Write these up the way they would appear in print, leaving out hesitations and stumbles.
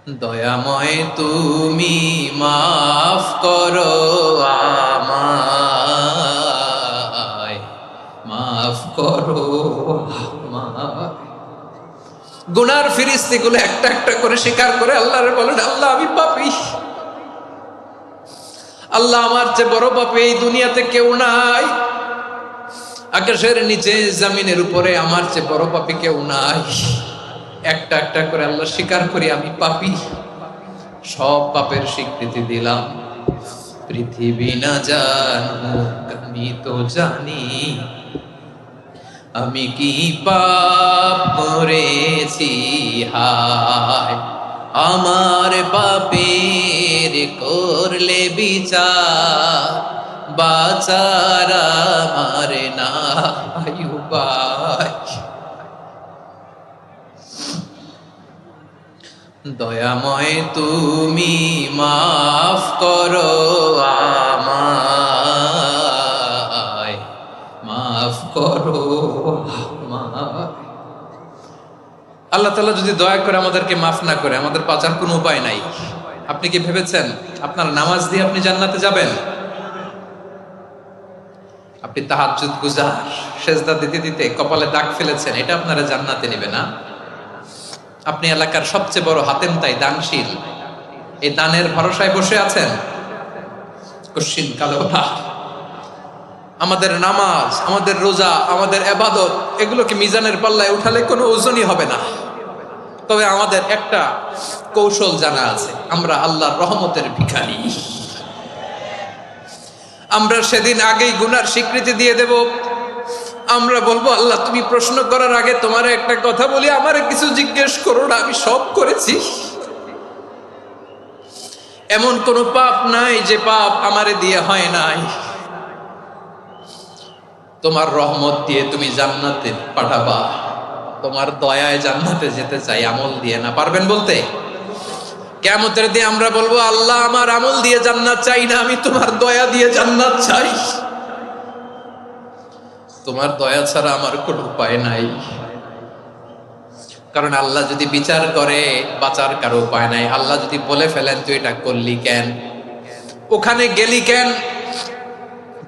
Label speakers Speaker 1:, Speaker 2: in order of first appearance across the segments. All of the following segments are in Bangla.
Speaker 1: দয়াময় তুমি মাফ করো আমায়, মাফ করো আমায়। গুনার ফিরিস্তিগুলো একটা একটা করে স্বীকার করে আল্লাহরে বলেন, আল্লাহ আমি পাপী, আল্লাহ আমার চেয়ে বড় পাপী এই দুনিয়াতে কেউ নাই, আকাশের নিচে জমিনের উপরে আমার চেয়ে বড় পাপী কেউ নাই। একটা একটা করে আল্লাহ স্বীকার করি আমি পাপী, সব পাপের স্বীকৃতি দিলাম। পৃথিবী না জানুক আমি তো জানি, আমি কি পাপ করেছি হায়, আমার পাপের করলে বিচার, বাঁচার আমার নাই উপায়। দয়াময় তুমি মাফ করো আমায়, মাফ করো আমায়। আল্লাহ তাআলা যদি দয়া করে আমাদেরকে মাফ না করে, আমাদের বাঁচার কোনো উপায় নাই। আপনি কি ভেবেছেন আপনার নামাজ দিয়ে আপনি জান্নাতে যাবেন? আপনি তাহাজ্জুদ গুজার, সেজদা দিতে দিতে কপালে দাগ ফেলেছেন, এটা আপনারা জান্নাতে নেবে না? আপনি এলাকার সবচেয়ে বড় হাতেম তাই দানশীল, এই দানের ভরসায় বসে আছেন, কশিন কালো না। আমাদের নামাজ, আমাদের রোজা, আমাদের ইবাদত, এগুলোকে মিজানের পাল্লায় উঠালে কোনো ওজনই হবে না। তবে আমাদের একটা কৌশল জানা আছে, আমরা আল্লাহর রহমতের ভিখারি। আমরা সেদিন আগেই গুনার স্বীকৃতি দিয়ে দেব। আমরা বলবো, আল্লাহ তুমি প্রশ্ন করার আগে তোমার একটা কথা বলি, আমারে কিছু জিজ্ঞেস করো না, আমি সব করেছি। এমন কোন পাপ নাই যে পাপ আমারে দিয়ে হয় নাই। তোমার রহমত দিয়ে তুমি জান্নাতে পাঠাবা, তোমার দয়ায় জান্নাতে যেতে চাই, আমল দিয়ে না। পারবেন বলতে? কিয়ামতের দিন আমরা বলবো, আল্লাহ আমার আমল দিয়ে জান্নাত চাই না, আমি তোমার দয়া দিয়ে জান্নাত চাই। তোমার দয়া ছাড়া আমার কোনো উপায় নাই। কারণ আল্লাহ যদি বিচার করে, বাঁচার কারো উপায় নাই। আল্লাহ যদি বলে ফেলেন তুই এটা করলি কেন, ওখানে গেলি কেন,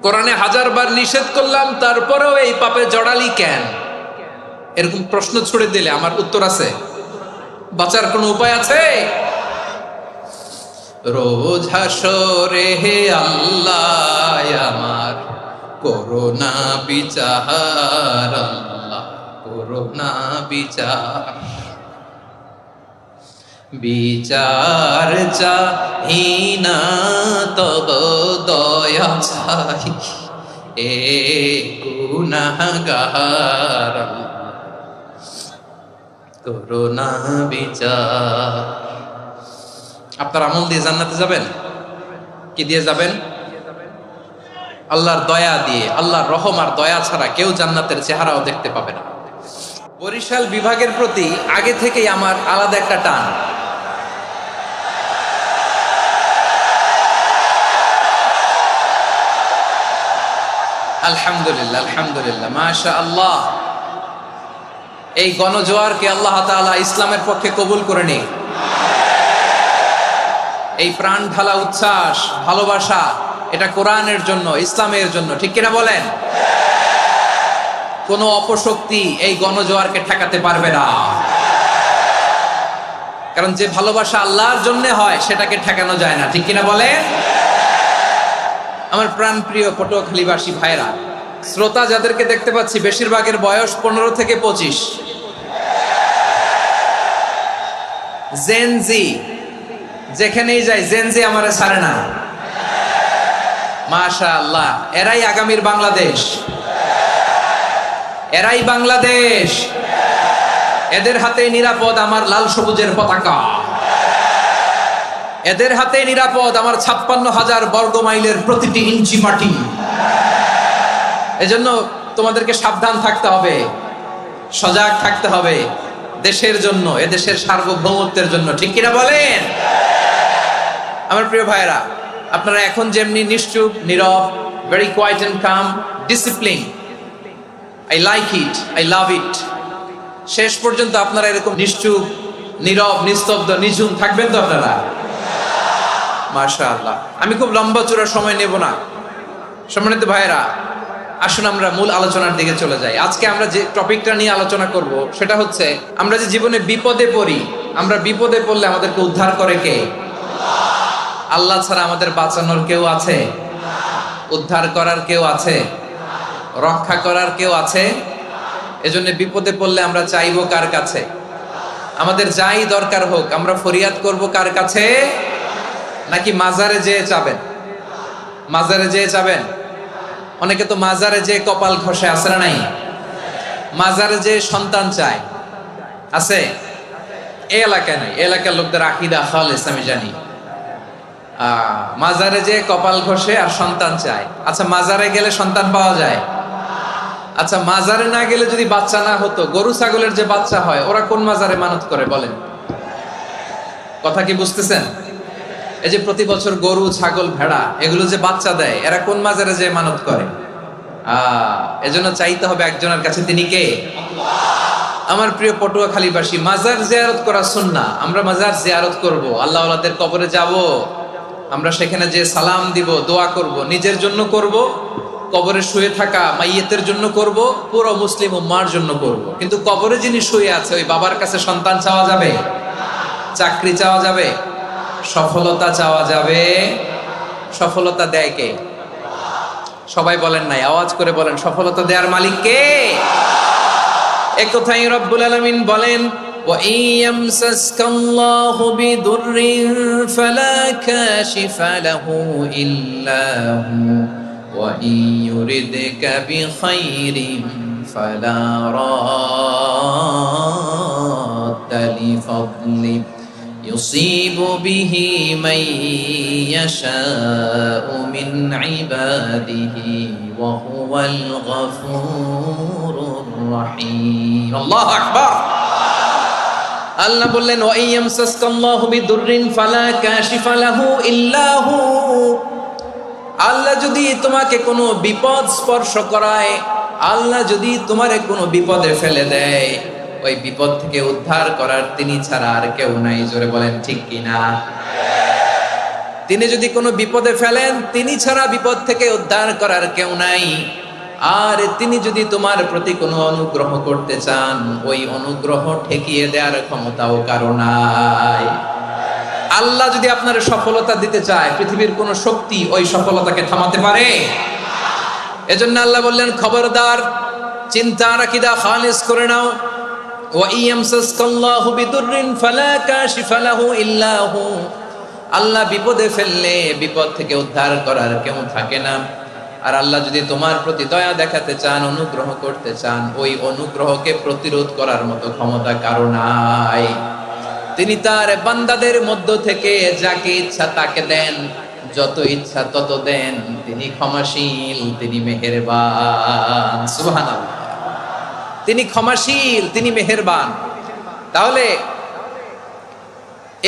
Speaker 1: কোরআনে 1000 বার নিষেধ করলাম তারপরেও এই পাপে জড়ালি কেন, এরকম প্রশ্ন ছুড়ে দিলে আমার উত্তর আছে? বাঁচার কোনো উপায় আছে? রোজ হাসরে হে আল্লাহ আমার করোনা বিচার, আল্লাহ করোনা বিচার, বিচার চাহি না তব দয়া চাই, এ গুনাহগার করোনা বিচার। আপনার আমল দিয়ে জান্নাতে যাবেন? কি দিয়ে যাবেন? আল্লাহর দয়া দিয়ে। আল্লাহর রহম আর দয়া ছাড়া কেউ জান্নাতের চেহারাও দেখতে পাবে না। বরিশাল বিভাগের প্রতি আগে থেকেই আমার আলাদা একটা টান। আলহামদুলিল্লাহ, আলহামদুলিল্লাহ, মাশাআল্লাহ। এই গণজোয়ারকে আল্লাহ তাআলা ইসলামের পক্ষে কবুল করে নিন। এই প্রাণ ঢালা উচ্ছ্বাস, ভালোবাসা, এটা কোরআনের জন্য, ইসলামের জন্য, ঠিক কিনা বলেন? কোন অপশক্তি এই গণজোয়ারকে ঠেকাতে পারবে না। কারণ যে ভালোবাসা আল্লাহর জন্য হয় সেটাকে ঠেকানো যায় না, ঠিক কিনা বলেন? আমার প্রাণ প্রিয় পটুয়াখালীবাসী ভাইরা, শ্রোতা যাদেরকে দেখতে পাচ্ছি বেশিরভাগের বয়স 15 থেকে 25। জেনজি, যেখানেই যাই জেনজি আমারে ছাড়ে না। মাশাআল্লাহ, এরাই আগামীর বাংলাদেশ, এরাই বাংলাদেশ। এদের হাতে নিরাপদ আমার লাল সবুজের পতাকা, এদের হাতে নিরাপদ আমার 56,000 বর্গ মাইলের প্রতিটি ইঞ্চি মাটি। এজন্য তোমাদেরকে সাবধান থাকতে হবে, সজাগ থাকতে হবে, দেশের জন্য, এদেশের সার্বভৌমত্বের জন্য, ঠিক কিনা বলেন? আমার প্রিয় ভাইরা, আপনারা এখন যেমনি নিশ্চুপ, নীরব, very quiet and calm, discipline, I like it, I love it, শেষ পর্যন্ত আপনারা এরকম নিশ্চুপ, নীরব, নিস্তব্ধ, নিঝুম থাকবেন তো আপনারা? মাশাআল্লাহ। আমি খুব লম্বা চূড়া সময় নেব না। সম্মানিত ভাইয়েরা, আসুন আমরা মূল আলোচনার দিকে চলে যাই। আজকে আমরা যে টপিকটা নিয়ে আলোচনা করব সেটা হচ্ছে, আমরা যে জীবনে বিপদে পড়ি, আমরা বিপদে পড়লে আমাদেরকে উদ্ধার করে কে? আল্লাহ ছাড়া আমাদের বাঁচানোর কেউ আছে? উদ্ধার করার কেউ আছে? রক্ষা করার কেউ আছে? এজন্য বিপদে পড়লে আমরা চাইবো কার কাছে? আমাদের যাই দরকার হোক আমরা ফরিয়াদ করব কার কাছে? নাকি মাজারে যেয়ে চাবেন? মাজারে যেয়ে চাবেন? অনেকে তো মাজারে যেয়ে কপাল ঘষে, আছে না নাই? মাজারে যেয়ে সন্তান চায়, আছে? এই এলাকায় নাই, এই এলাকার লোকদের আকীদা খালেস আমি জানি। মাজারে যেয়ে কপাল ঘষে আর সন্তান চায়। আচ্ছা, মাজারে গেলে সন্তান পাওয়া যায়? আচ্ছা, মাজারে না গেলে যদি বাচ্চা না হতো, গরু ছাগলের যে বাচ্চা হয় ওরা কোন মাজারে মানত করে বলেন? কথা কি বুঝতেছেন? এই যে প্রতি বছর গরু, ছাগল, ভেড়া এগুলো যে বাচ্চা দেয়, এরা কোন মাজারে যে মানত করে? এজন্য চাইতে হবে একজনের কাছে, তিনি কে? আমার প্রিয় পটুয়াখালীবাসী, মাজার জিয়ারত করা সুন্নাহ। আমরা মাজার জিয়ারত করব, আল্লাহ ওয়ালাদের কবরে যাব, আমরা সেখানে যে সালাম দিব, দোয়া করব, নিজের জন্য করব, কবরে শুয়ে থাকা মাইয়েতের জন্য করব, পুরো মুসলিম উম্মার জন্য করব। কিন্তু কবরে যিনি শুয়ে আছে ওই বাবার কাছে সন্তান চাওয়া যাবে? চাকরি চাওয়া যাবে? সফলতা চাওয়া যাবে? সফলতা দেয় কে? সবাই বলেন নাই, আওয়াজ করে বলেন, সফলতা দেওয়ার মালিক কে? এক কথাই রব্বুল আলামিন বলেন, ওয়া ইয়ামসাসকাল্লাহু বিদুররিন ফালা কাশিফা লাহু ইল্লা হু ওয়া ইয়ুরিদকা বিখাইরিন ফালা রাদ্দা লিফাদলি يصيب به من يشاء من عباده وهو الغفور الرحيم الله أكبر আল্লাহ বললেন, ওয়া ইয়ামসাসকাল্লাহু বিদুররিন ফালা কাশিফা লাহু ইল্লা হু। আল্লাহ যদি তোমাকে কোনো বিপদ স্পর্শ করায়, আল্লাহ যদি তোমারে কোনো বিপদে ফেলে দেয়, ওই বিপদ থেকে উদ্ধার করার তিনি ছাড়া আর কেউ নাই। জোরে বলেন ঠিক কিনা? তিনি যদি কোনো বিপদে ফেলেন, তিনি ছাড়া বিপদ থেকে উদ্ধার করার কেউ নাই। আর তিনি যদি তোমার প্রতি কোনো অনুগ্রহ করতে চান, ওই অনুগ্রহ ঠেকিয়ে দেওয়ার ক্ষমতাও কারো নাই। আল্লাহ যদি আপনার সফলতা দিতে চায়, পৃথিবীর কোনো শক্তি ওই সফলতাকে থামাতে পারে? এজন্য আল্লাহ বললেন, খবরদার, চিন্তার আকীদা খালিস করে নাও। ওয়া ইয়ামসাসকাল্লাহু বিদুররিন ফালা কাশিফা লাহু ইল্লা হু। আল্লাহ বিপদে ফেললে বিপদ থেকে উদ্ধার করার কেউ থাকে না। আর আল্লাহ যদি তোমার প্রতি দয়া দেখাতে চান, অনুগ্রহ করতে চান, ওই অনুগ্রহকে প্রতিরোধ করার মতো ক্ষমতা কারো নাই। তিনি তার বান্দাদের মধ্য থেকে যাকে ইচ্ছা তাকে দেন, যত ইচ্ছা তত দেন। তিনি ক্ষমাশীল, তিনি মেহেরবান। সুবহানাল্লাহ। তিনি ক্ষমাশীল, তিনি মেহেরবান। তাহলে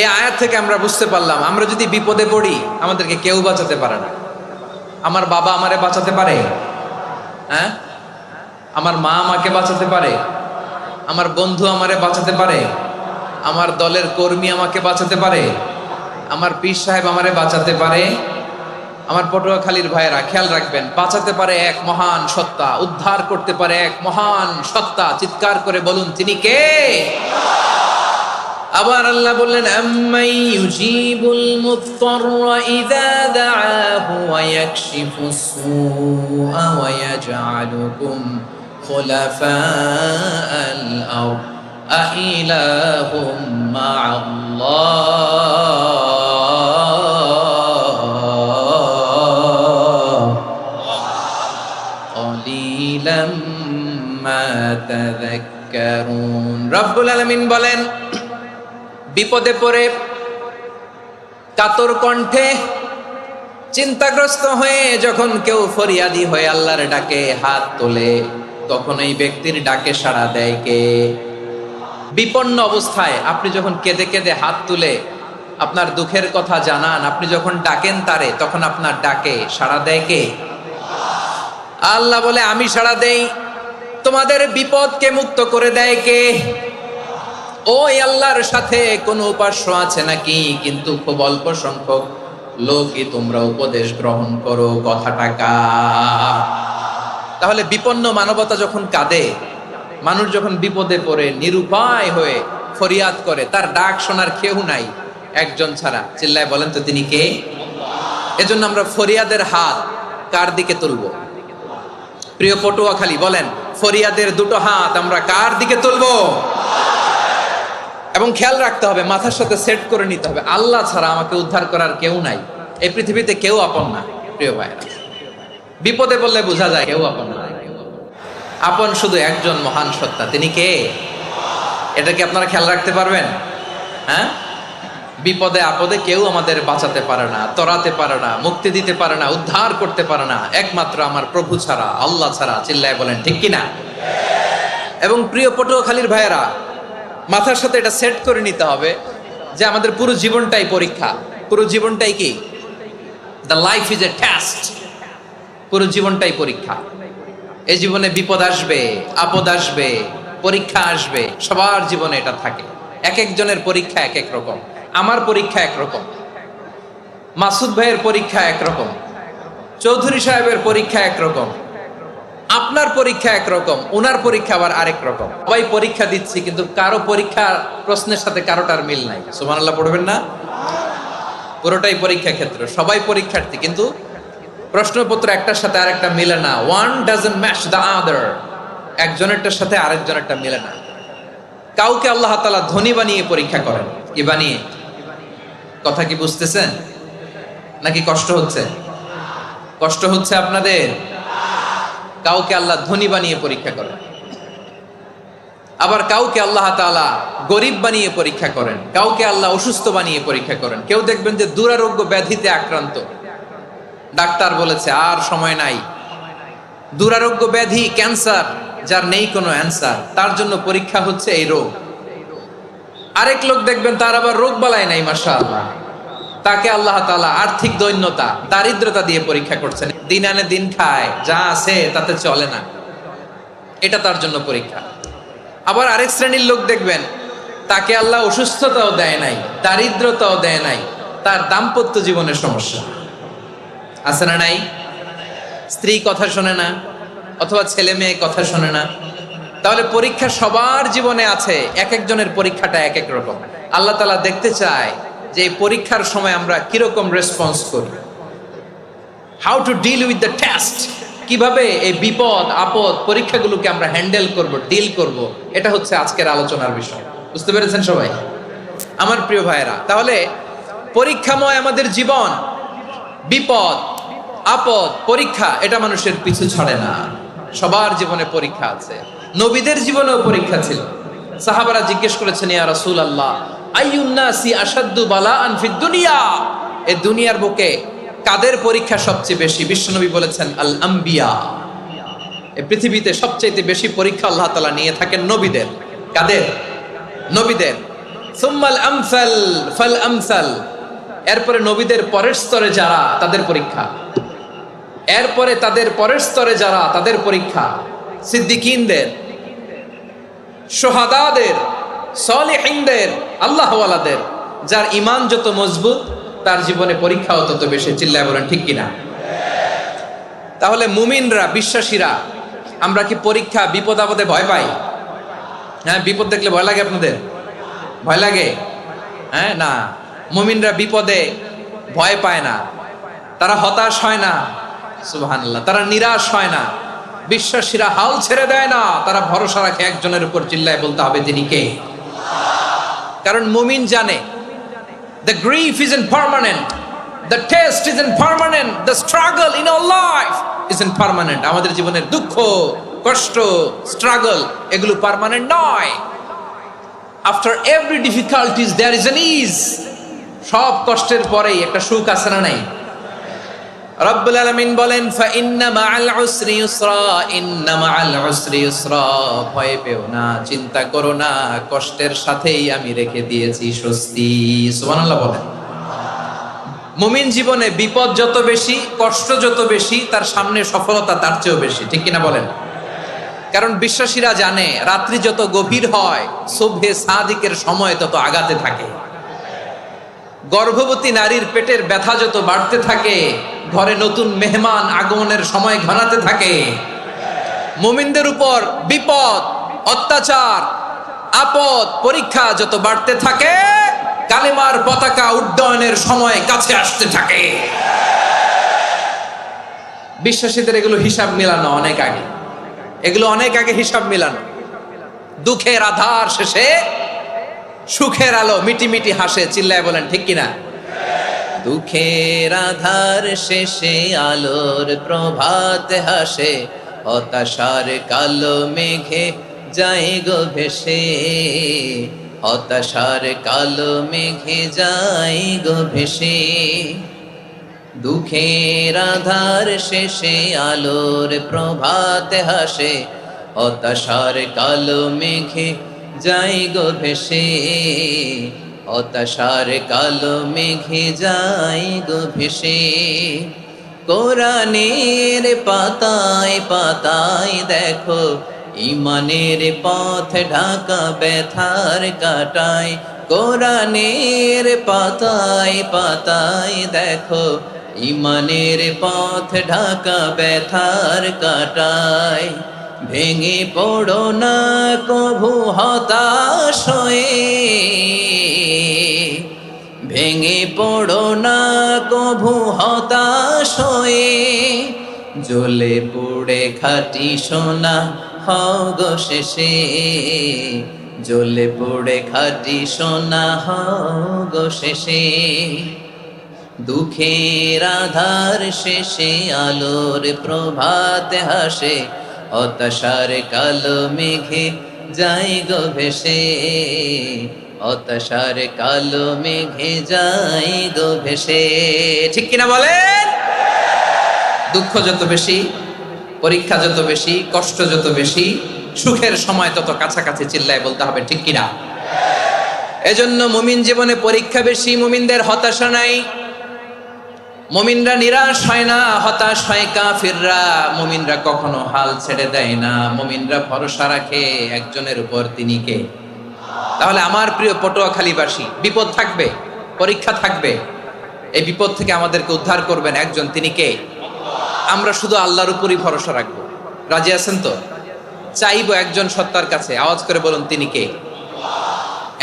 Speaker 1: এই আয়াত থেকে আমরা বুঝতে পারলাম, আমরা যদি বিপদে পড়ি আমাদেরকে কেউ বাঁচাতে পারে না। আমার বাবা আমারে বাঁচাতে পারে? হ্যাঁ? আমার মা আমাকে বাঁচাতে পারে? আমার বন্ধু আমারে বাঁচাতে পারে? আমার দলের কর্মী আমাকে বাঁচাতে পারে? আমার পীর সাহেব আমারে বাঁচাতে পারে? আমার পটুয়াখালীর ভাইয়েরা খেয়াল রাখবেন, বাঁচাতে পারে এক মহান সত্তা, উদ্ধার করতে পারে এক মহান সত্তা। চিৎকার করে বলুন, তিনি কে? আবার আল্লাহ বললেন, আম্মান ইউজিবুল মুত্তাররা ইযা দাআহু ওয়া ইয়াকশিফুস সুআ ওয়া ইয়াজআলুকুম খুলাফাআল আরদ আইলাহুম মা'আল্লাহ ক্বালিলাম মা তাযাক্কারুন। রব্বুল আলামিন বলেন, বিপদে পড়ে কাতর কণ্ঠে চিন্তাগ্রস্ত হয়ে যখন কেউ ফরিয়াদি হয়ে আল্লাহর ডাকে হাত তোলে, তখন এই ব্যক্তির ডাকে সাড়া দেয় কে? বিপন্ন অবস্থায় আপনি যখন কেঁদে কেঁদে হাত তুলে আপনার দুঃখের কথা জানান, আপনি যখন ডাকেন তারে, তখন আপনার ডাকে সাড়া দেয় কে? আল্লাহ বলে, আমি সাড়া দেই। তোমাদের বিপদকে মুক্ত করে দেয় কে? ওই আল্লাহর সাথে কোনো উপাস্য আছে নাকি? কিন্তু খুব অল্প সংখ্যক লোকই তোমরা উপদেশ গ্রহণ করো। কথাটা কার? তাহলে বিপন্ন মানবতা যখন কাঁদে, মানুষ যখন বিপদে পড়ে নিরুপায় হয়ে ফরিয়াদ করে, তার ডাক শোনার কেউ নাই একজন ছাড়া। চিল্লায় বলেন তো তিনি কে? এজন্য আমরা ফরিয়াদের হাত কার দিকে তুলবো? প্রিয় পটুয়াখালী বলেন, ফরিয়াদের দুটো হাত আমরা কার দিকে তুলবো? এবং খেয়াল রাখতে হবে, মাথার সাথে সেট করে নিতে হবে, আল্লাহ ছাড়া আমাকে উদ্ধার করার কেউ নাই। এই পৃথিবীতে কেউ আপন না। প্রিয় ভাইরা, বিপদে বললে বোঝা যায় কেউ আপন না। আপন শুধু একজন মহান সত্তা, তিনি কে? এটা কি আপনারা খেয়াল রাখতে পারবেন? হ্যাঁ, বিপদে আপদে কেউ আমাদের বাঁচাতে পারে না, তরাতে পারে না, মুক্তি দিতে পারে না, উদ্ধার করতে পারে না, একমাত্র আমার প্রভু ছাড়া, আল্লাহ ছাড়া। চিল্লায় বলেন ঠিক কিনা? এবং প্রিয় পটুয়াখালীর ভাইয়েরা, মাথার সাথে এটা সেট করে নিতে হবে যে আমাদের পুরো জীবনটাই পরীক্ষা। পুরো জীবনটাই কি? The life is a test. পুরো জীবনটাই পরীক্ষা। এই জীবনে বিপদ আসবে, আপদ আসবে, পরীক্ষা আসবে, সবার জীবনে এটা থাকে। এক একজনের পরীক্ষা এক এক রকম। আমার পরীক্ষা একরকম, মাসুদ ভাইয়ের পরীক্ষা একরকম, চৌধুরী সাহেবের পরীক্ষা একরকম, আপনার পরীক্ষা একরকম, ওনার পরীক্ষা আবার আরেক রকম। সবাই পরীক্ষা দিচ্ছি, কিন্তু কারো পরীক্ষা প্রশ্নের সাথে কারোটার মিল নাই। সুবহানাল্লাহ পড়বেন না? পুরোটাই পরীক্ষা ক্ষেত্র, সবাই পরীক্ষার্থী, কিন্তু প্রশ্নপত্র একটার সাথে আরেকটা মিলে না। One doesn't match the other. একজনেরটার সাথে আরেকজনেরটা মিলে না। কাউকে আল্লাহ তাআলা ধনী বানিয়ে পরীক্ষা করেন। কি বানিয়ে? কথা কি বুঝতেছেন নাকি কষ্ট হচ্ছে? কষ্ট হচ্ছে আপনাদের? কাউকে আল্লাহ ধনী বানিয়ে পরীক্ষা করেন, আবার কাউকে আল্লাহ তাআলা গরিব বানিয়ে পরীক্ষা করেন, কাউকে আল্লাহ অসুস্থ বানিয়ে পরীক্ষা করেন। কেউ দেখবেন যে দুরারোগ্য ব্যাধিতে আক্রান্ত, ডাক্তার বলেছে আর সময় নাই, দুরারোগ্য ব্যাধি, ক্যান্সার, যার নেই কোনো অ্যান্সার, তার জন্য পরীক্ষা হচ্ছে এই রোগ। আরেক লোক দেখবেন তার আবার রোগ বালাই নাই, মাশাআল্লাহ, তাকে আল্লাহ তাআলা আর্থিক দৈন্যতা, দারিদ্রতা দিয়ে পরীক্ষা করছেন। দিন আনে দিন খায়, যা আছে তাতে চলে না, এটা তার জন্য পরীক্ষা। আবার আরেক শ্রেণীর লোক দেখবেন তাকে আল্লাহ অসুস্থতাও দেয় নাই, দারিদ্রতাও দেয় নাই, তার দাম্পত্য জীবনের সমস্যা আছে না নাই? স্ত্রী কথা শোনে না, অথবা ছেলে মেয়ে কথা শোনে না। তাহলে পরীক্ষা সবার জীবনে আছে, এক একজনের পরীক্ষাটা এক এক রকম। আল্লাহ তাআলা দেখতে চায় যে এই পরীক্ষার সময় আমরা কিরকম রেসপন্স করি, how to deal with the test. কিভাবে এই বিপদ আপদ পরীক্ষাগুলোকে আমরা হ্যান্ডেল করব, ডিল করব, এটা হচ্ছে আজকের আলোচনার বিষয়। বুঝতে পেরেছেন সবাই আমার প্রিয় ভাইয়েরা? তাহলে পরীক্ষাময় আমাদের জীবন, বিপদ আপদ পরীক্ষা, এটা মানুষের পিছু ছাড়ে না। সবার জীবনে পরীক্ষা আছে। নবীদের জীবনেও পরীক্ষা ছিল। সাহাবারা জিজ্ঞেস করেছেন, ইয়া রাসূলুল্লাহ, আইয়ুন নাসি আশাদ্দু বালাআন ফিদ দুনিয়া, এই দুনিয়ার বুকে কাদের পরীক্ষা সবচেয়ে বেশি? বিশ্বনবী বলেছেন, আল আম্বিয়া। এই পৃথিবীতে সবচেয়ে বেশি পরীক্ষা আল্লাহ তাআলা নিয়ে থাকেন নবীদের। কাদের? নবীদের। সুম্মাল আমসাল ফাল আমসাল, এরপরে নবীদের পরের স্তরে যারা, তাদের পরীক্ষা। এরপরে তাদের পরের স্তরে যারা, তাদের পরীক্ষা। সিদ্দিকিনদের, শুহাদাদের, সালেহিনদের, আল্লাহওয়ালাদের। যার ঈমান যত মজবুত, তার জীবনে পরীক্ষাও তত বেশি। চিল্লায় বলেন ঠিক কিনা? তাহলে মুমিনরা, বিশ্বাসীরা, আমরা কি পরীক্ষা বিপদ আপদে ভয় পাই? হ্যাঁ, বিপদ দেখলে ভয় লাগে আপনাদের? ভয় লাগে? হ্যাঁ, না, মুমিনরা বিপদে ভয় পায় না, তারা হতাশ হয় না, সুবহানাল্লাহ, তারা নিরাশ হয় না। বিশ্বাসীরা হাল ছেড়ে দেয় না, তারা ভরসা রাখে একজনের উপর। চিল্লায় বলতে হবে তিনি কে? কারণ মুমিন জানে the grief isn't permanent, the test isn't permanent, the struggle in our life isn't permanent. আমাদের জীবনের দুঃখ, কষ্ট, স্ট্রাগল, এগুলো পার্মানেন্ট নয়। After every difficulties there is an ease. সব কষ্টের পরেই একটা সুখ আছে না নাই? রব্বুল আলামিন বলেন, ফা ইন্না মাআল উসরি ইউসরা, ইন্না মাআল উসরি ইউসরা, ভয় পেও না, চিন্তা করো না, কষ্টের সাথেই আমি রেখে দিয়েছি স্বস্তি। সুবহানাল্লাহ বলেন। মুমিন জীবনে বিপদ যত বেশি, কষ্ট যত বেশি, তার সামনে সফলতা তার চেয়েও বেশি। ঠিক কিনা বলেন? কারণ বিশ্বাসীরা জানে রাত্রি যত গভীর হয় সুবহে সাদিকের সময় তত আগাতে থাকে। গর্ভবতী নারীর পেটের ব্যথা যত বাড়তে থাকে, ঘরে নতুন মেহমান আগমনের সময় ঘনাতে থাকে। মুমিনদের উপর বিপদ, অত্যাচার, আপদ, পরীক্ষা যত বাড়তে থাকে, কালিমার পতাকা উড্ডয়নের সময় কাছে আসতে থাকে। বিশ্বাসীদের এগুলো হিসাব মিলানো অনেক আগে, এগুলো অনেক আগে হিসাব মিলানো। দুঃখের আধার শেষে সুখের আলো মিটি মিটি হাসে, চিল্লায় বলেন ঠিক কিনা? দুঃখের আধার শেষে আলোর প্রভাত হাসে, হতাশার কালো মেঘে যায় গো ভেসে, হতাশার কালো মেঘে যায় গো ভেসে। দুঃখের আধার শেষে আলোর প্রভাত হাসে, হতাশার কালো মেঘে যাই গো ভেসে, হতাশার কালো মেঘে যাই গো ভেসে। কোরআনের পাতায় পাতায় দেখো ইমানের পথ ঢাকা ব্যথার কাটায়। কোরআনের পাতায় পাতায় দেখো ইমানের পথ ঢাকা ব্যথার কাটায়। ভেঙে পড়ো না কভু হতাশ হয়ে, ভেঙে পড়ো না কভু হতাশ হয়ে, জ্বলে পুড়ে খাঁটি সোনা হও গো শেষে, জ্বলে পুড়ে খাঁটি সোনা হও গো শেষে। দুঃখের আধার শেষে আলোর প্রভাত হাসে, হতাশার কালো মেঘে যাই গো ভেসে, হতাশার কালো মেঘে যাই গো ভেসে। ঠিক কিনা বলেন? দুঃখ যত বেশি, পরীক্ষা যত বেশি, কষ্ট যত বেশি, সুখের সময় তত কাছাকাছি, চিল্লায় বলতে হবে ঠিক কিনা? এজন্য মুমিন জীবনে পরীক্ষা বেশি, মুমিনদের হতাশা নাই। মুমিনরা নিরাশ হয় না, হতাশ হয় কাফিররা। মুমিনরা কখনো হাল ছেড়ে দেয় না, মুমিনরা ভরসা রাখে একজনের উপর, তিনি কে? তাহলে আমার প্রিয় পটুয়াখালীবাসী, বিপদ থাকবে, পরীক্ষা থাকবে, এই বিপদ থেকে আমাদেরকে উদ্ধার করবেন একজন, তিনি কে? আমরা শুধু আল্লাহর উপরই ভরসা রাখবো। রাজি আছেন তো? চাইবো একজন সত্তার কাছে, আওয়াজ করে বলুন তিনি কে?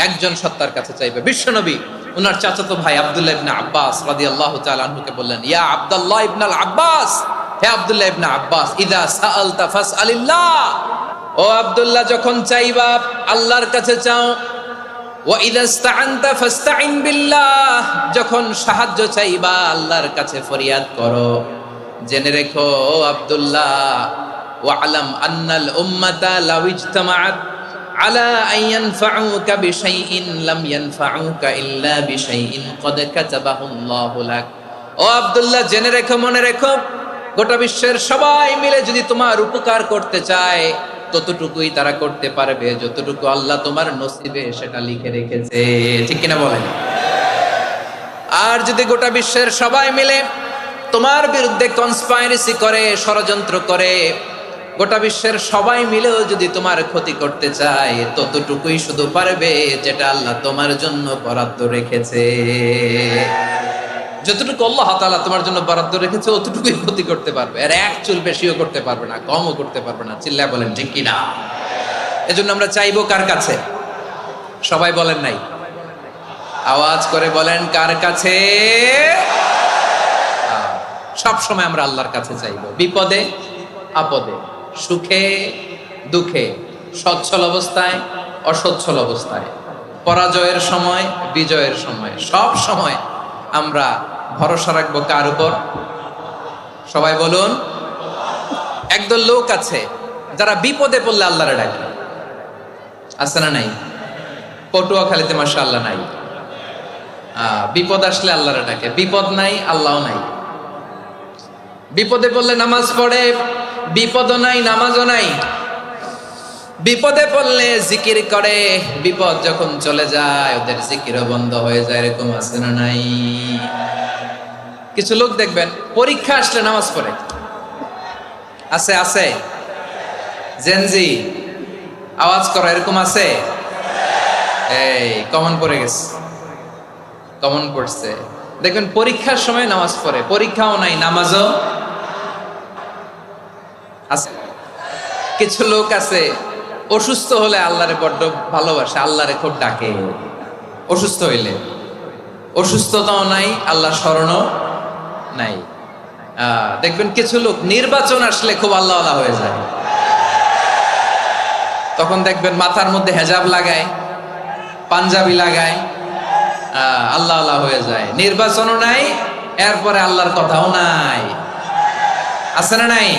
Speaker 1: একজন সত্তার কাছে চাইবে। বিশ্বনবী উনার চাচাতো ভাই আব্দুল্লাহ ইবনে আব্বাস রাদিয়াল্লাহু তাআলা আনহুকে বললেন, ইয়া আব্দুল্লাহ ইবনে আব্বাস, হে আব্দুল্লাহ ইবনে আব্বাস, ইযা সাআলতা ফাসআলিল্লাহ, ও আব্দুল্লাহ যখন চাইবা আল্লাহর কাছে চাও। ওয়া ইযা ইসতাআনতা ফাসতাইন বিল্লাহ, যখন সাহায্য চাইবা আল্লাহর কাছে ফরিয়াদ করো। জেনে রেখো ও আব্দুল্লাহ, ওয়া'লাম আন্নাল উম্মাতা লাউ ইজতামাআত আলা আন ইয়ানফাউকা বিশাইইন লাম ইয়ানফাউকা ইল্লা বিশাইইন ক্বাদ কাতাবাহু আল্লাহু লাক। ও আব্দুল্লাহ জেনে রেখো, মনে রেখো, গোটা বিশ্বের সবাই মিলে যদি তোমার উপকার করতে চায় ততটুকুই তারা করতে পারবে যতটুকু আল্লাহ তোমার নসিবে সেটা লিখে রেখেছে। ঠিক কিনা বলেন? আর যদি গোটা বিশ্বের সবাই মিলে তোমার বিরুদ্ধে কনস্পাইরেসি করে, ষড়যন্ত্র করে, গোটা বিশ্বের সবাই মিলেও যদি তোমার ক্ষতি করতে চায় ততটুকুই শুধু পারবে যেটা আল্লাহ তোমার জন্য বরাদ্দ রেখেছে। যতটুকু আল্লাহ তাআলা তোমার জন্য বরাদ্দ রেখেছে অতটুকুই ক্ষতি করতে পারবে, আর এক চুল বেশিও করতে পারবে না, কমও করতে পারবে না। চিল্লায় বলেন ঠিক কিনা? এজন্য আমরা চাইবো কার কাছে? সবাই বলেন নাই, আওয়াজ করে বলেন কার কাছে? সব সময় আমরা আল্লাহর কাছে চাইবো, বিপদে আপদে, সুখে দুঃখে, সচ্ছল অবস্থায় অসচ্ছল অবস্থায়, পরাজয়ের সময় বিজয়ের সময়, সব সময় আমরা ভরসা রাখবো কার উপর? সবাই বলুন। একদল লোক আছে যারা বিপদে পড়লে আল্লাহরে ডাকে, আছে না নাই? পটুয়াখালীতে মাশাআল্লাহ নাই। বিপদ আসলে আল্লাহরে ডাকে, বিপদ নাই আল্লাহও নাই। বিপদে পড়লে নামাজ পড়ে, বিপদও নাই নামাজও নাই। বিপদে পড়লে জিকির করে, বিপদ যখন চলে যায় ওদের জিকিরও বন্ধ হয়ে যায়। এরকম আছে না নাই? কিছু লোক দেখবেন পরীক্ষা আসলে নামাজ পড়ে, আছে আছে। জেনজি আওয়াজ করো, এরকম আছে? এই কমন পড়ে গেছে, কমন পড়ছে। দেখবেন পরীক্ষার সময় নামাজ পড়ে, পরীক্ষাও নাই নামাজও আছে। কিছু লোক আছে অসুস্থ হলে আল্লাহরে বড্ড ভালোবাসে, আল্লাহরে খুব ডাকে। অসুস্থ হইলে অসুস্থতাও নাই, আল্লাহ স্মরণও নাই। দেখবেন কিছু লোক নির্বাচন আসলে খুব আল্লাহ আল্লাহ হয়ে যায়। তখন দেখবেন মাথার মধ্যে হেজাব লাগায়, পাঞ্জাবি লাগায়, আল্লাহ আল্লাহ হয়ে যায়। নির্বাচনও নাই, এরপরে আল্লাহর কথাও নাই। আছে না নাই?